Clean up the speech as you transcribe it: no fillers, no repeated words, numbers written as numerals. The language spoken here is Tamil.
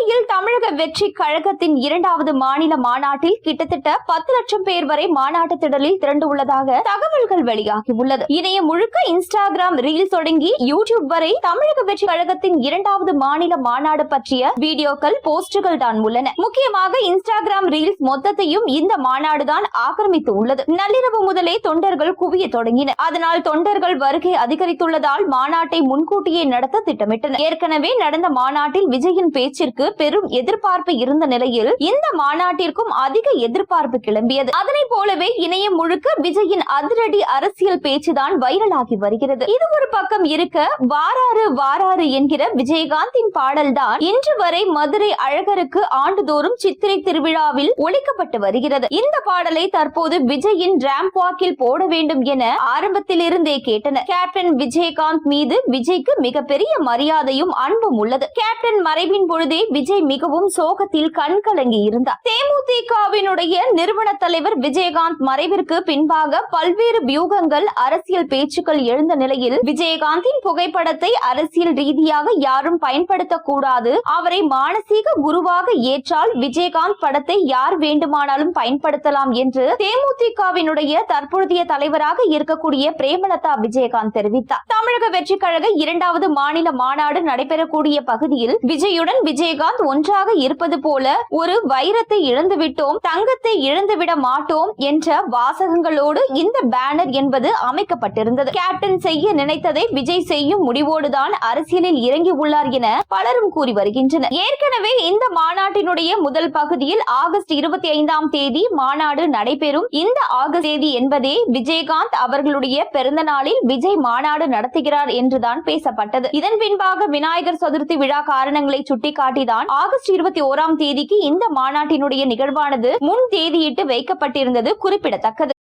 சென்னையில் தமிழக வெற்றி கழகத்தின் 2வது மாநில மாநாட்டில் கிட்டத்தட்ட 10 லட்சம் பேர் வரை மாநாட்டு திடலில் திரண்டுள்ளதாக தகவல்கள் வெளியாகியுள்ளது. இணையம் முழுக்க இன்ஸ்டாகிராம் ரீல்ஸ் தொடங்கி யூடியூப் வரை தமிழக வெற்றி கழகத்தின் 2வது மாநில மாநாடு பற்றிய வீடியோக்கள், போஸ்டுகள் தான் உள்ளன. முக்கியமாக இன்ஸ்டாகிராம் ரீல்ஸ் மொத்தத்தையும் இந்த மாநாடுதான் ஆக்கிரமித்து உள்ளது. நள்ளிரவு முதலே தொண்டர்கள் குவிய தொடங்கினர். அதனால் தொண்டர்கள் வருகை அதிகரித்துள்ளதால் மாநாட்டை முன்கூட்டியே நடத்த திட்டமிட்டனர். ஏற்கனவே நடந்த மாநாட்டில் விஜயின் பேச்சிற்கு பெரும் எதிர்பார்ப்பு இருந்த நிலையில் இந்த மாநாட்டிற்கும் அதிக எதிர்பார்ப்பு கிளம்பியது. அதனை போலவே இணையம் முழுக்க விஜயின் அதிரடி அரசியல் பேச்சுதான் வைரலாகி வருகிறது. இது ஒரு பக்கம் இருக்க, வாராறு வாராறு என்கிற விஜயகாந்தின் பாடல்தான் இன்று வரை மதுரை அழகருக்கு ஆண்டுதோறும் சித்திரை திருவிழாவில் ஒலிக்கப்பட்டு வருகிறது. இந்த பாடலை தற்போது விஜயின் ராம்ப் வாக்கில் போட வேண்டும் என ஆரம்பத்திலிருந்தே கேட்டனர். கேப்டன் விஜயகாந்த் மீது விஜய்க்கு மிகப்பெரிய மரியாதையும் அன்பும் உள்ளது. கேப்டன் மறைவின் பொழுதே விஜய் மிகவும் சோகத்தில் கண்கலங்கி இருந்தார். தேமுதிகவினுடைய நிறுவன தலைவர் விஜயகாந்த் மறைவிற்கு பின்பாக பல்வேறு வியூகங்கள், அரசியல் பேச்சுக்கள் எழுந்த நிலையில் விஜயகாந்தின் புகைப்படத்தை அரசியல் ரீதியாக யாரும் பயன்படுத்தக்கூடாது, அவரை மானசீக குருவாக ஏற்றால் விஜயகாந்த் படத்தை யார் வேண்டுமானாலும் பயன்படுத்தலாம் என்று தேமுதிகவினுடைய தற்போதைய தலைவராக இருக்கக்கூடிய பிரேமலதா விஜயகாந்த் தெரிவித்தார். தமிழக வெற்றி கழக 2வது மாநில மாநாடு நடைபெறக்கூடிய பகுதியில் விஜயுடன் விஜயகாந்த் ஒன்றாக இருப்பது போல ஒரு வைரத்தை இழந்துவிட்டோம், தங்கத்தை இழந்துவிட மாட்டோம் என்ற வாசகங்களோடு இந்த பேனர் என்பது அமைக்கப்பட்டிருந்தது. கேப்டன் செய்ய நினைத்ததை விஜய் செய்யும் முடிவோடுதான் அரசியலில் இறங்கி உள்ளார் என பலரும் கூறி வருகின்றனர். ஏற்கனவே இந்த மாநாட்டினுடைய முதல் பகுதியில் ஆகஸ்ட் 25ஆம் தேதி மாநாடு நடைபெறும். இந்த ஆகஸ்ட் தேதி என்பதே விஜயகாந்த் அவர்களுடைய பிறந்த நாளில் விஜய் மாநாடு நடத்துகிறார் என்றுதான் பேசப்பட்டது. இதன் பின்பாக விநாயகர் சதுர்த்தி விழா காரணங்களை சுட்டிக்காட்டிதான் ஆகஸ்ட் 21ஆம் தேதிக்கு இந்த மாநாட்டினுடைய நிகழ்வானது முன் தேதியிட்டு வைக்கப்பட்டிருந்தது குறிப்பிடத்தக்கது.